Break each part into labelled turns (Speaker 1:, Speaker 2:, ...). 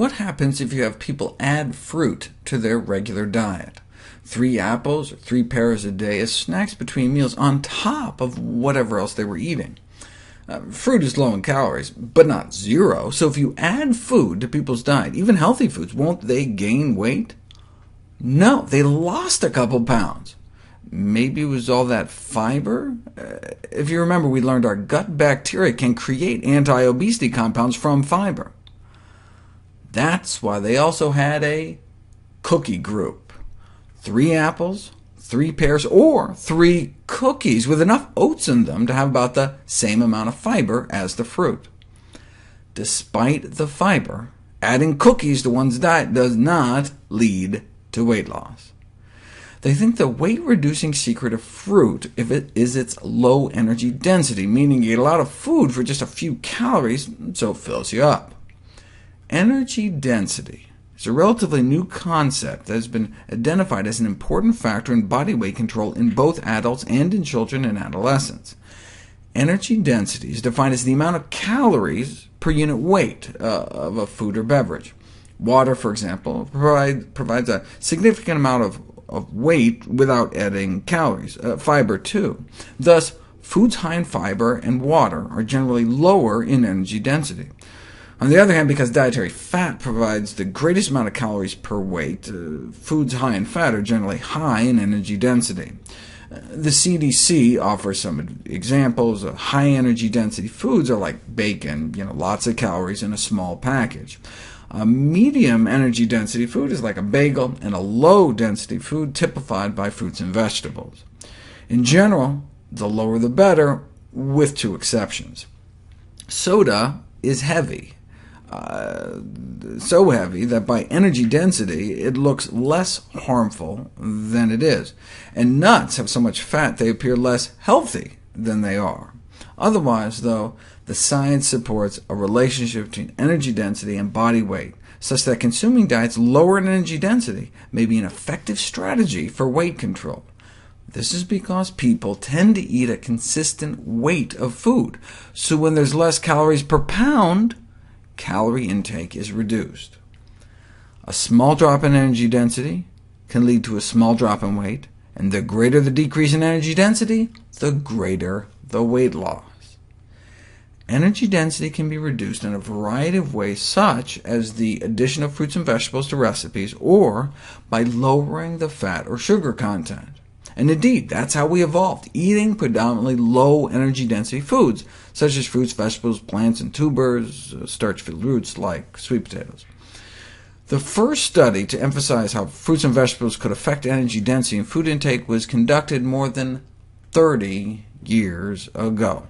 Speaker 1: What happens if you have people add fruit to their regular diet? 3 apples or 3 pears a day as snacks between meals on top of whatever else they were eating. Fruit is low in calories, but not zero, so if you add food to people's diet, even healthy foods, won't they gain weight? No, they lost a couple pounds. Maybe it was all that fiber? If you remember, we learned our gut bacteria can create anti-obesity compounds from fiber. That's why they also had a cookie group. 3 apples, 3 pears, or 3 cookies with enough oats in them to have about the same amount of fiber as the fruit. Despite the fiber, adding cookies to one's diet does not lead to weight loss. They think the weight-reducing secret of fruit is its low energy density, meaning you get a lot of food for just a few calories, so it fills you up. Energy density is a relatively new concept that has been identified as an important factor in body weight control in both adults and in children and adolescents. Energy density is defined as the amount of calories per unit weight of a food or beverage. Water, for example, provides a significant amount of weight without adding calories. Fiber, too. Thus, foods high in fiber and water are generally lower in energy density. On the other hand, because dietary fat provides the greatest amount of calories per weight, foods high in fat are generally high in energy density. The CDC offers some examples of high-energy density foods are like bacon, lots of calories in a small package. A medium energy density food is like a bagel, and a low-density food typified by fruits and vegetables. In general, the lower the better, with 2 exceptions. Soda is heavy, so heavy that by energy density it looks less harmful than it is, and nuts have so much fat they appear less healthy than they are. Otherwise, though, the science supports a relationship between energy density and body weight, such that consuming diets lower in energy density may be an effective strategy for weight control. This is because people tend to eat a consistent weight of food, so when there's less calories per pound, calorie intake is reduced. A small drop in energy density can lead to a small drop in weight, and the greater the decrease in energy density, the greater the weight loss. Energy density can be reduced in a variety of ways, such as the addition of fruits and vegetables to recipes, or by lowering the fat or sugar content. And indeed, that's how we evolved, eating predominantly low-energy density foods, such as fruits, vegetables, plants, and tubers, starch-filled roots like sweet potatoes. The first study to emphasize how fruits and vegetables could affect energy density and food intake was conducted more than 30 years ago.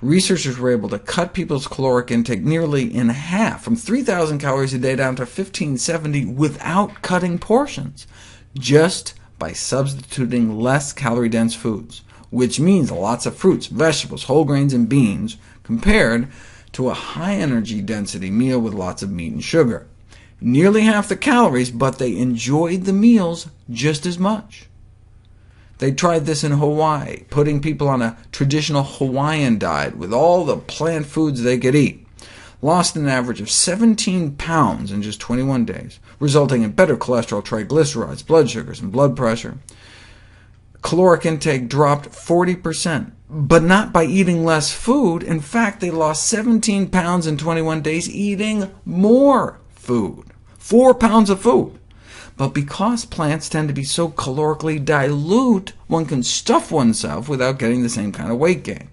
Speaker 1: Researchers were able to cut people's caloric intake nearly in half, from 3,000 calories a day down to 1,570, without cutting portions, just by substituting less calorie-dense foods, which means lots of fruits, vegetables, whole grains, and beans, compared to a high-energy density meal with lots of meat and sugar. Nearly half the calories, but they enjoyed the meals just as much. They tried this in Hawaii, putting people on a traditional Hawaiian diet with all the plant foods they could eat. Lost an average of 17 pounds in just 21 days, resulting in better cholesterol, triglycerides, blood sugars, and blood pressure. Caloric intake dropped 40%, but not by eating less food. In fact, they lost 17 pounds in 21 days eating more food, 4 pounds of food. But because plants tend to be so calorically dilute, one can stuff oneself without getting the same kind of weight gain.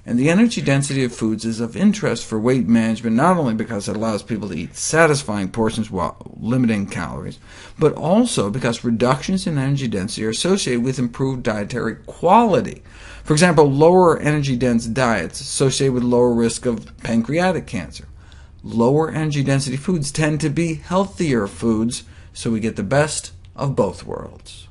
Speaker 1: And the energy density of foods is of interest for weight management, not only because it allows people to eat satisfying portions while limiting calories, but also because reductions in energy density are associated with improved dietary quality. For example, lower energy-dense diets associated with lower risk of pancreatic cancer. Lower energy density foods tend to be healthier foods, so we get the best of both worlds.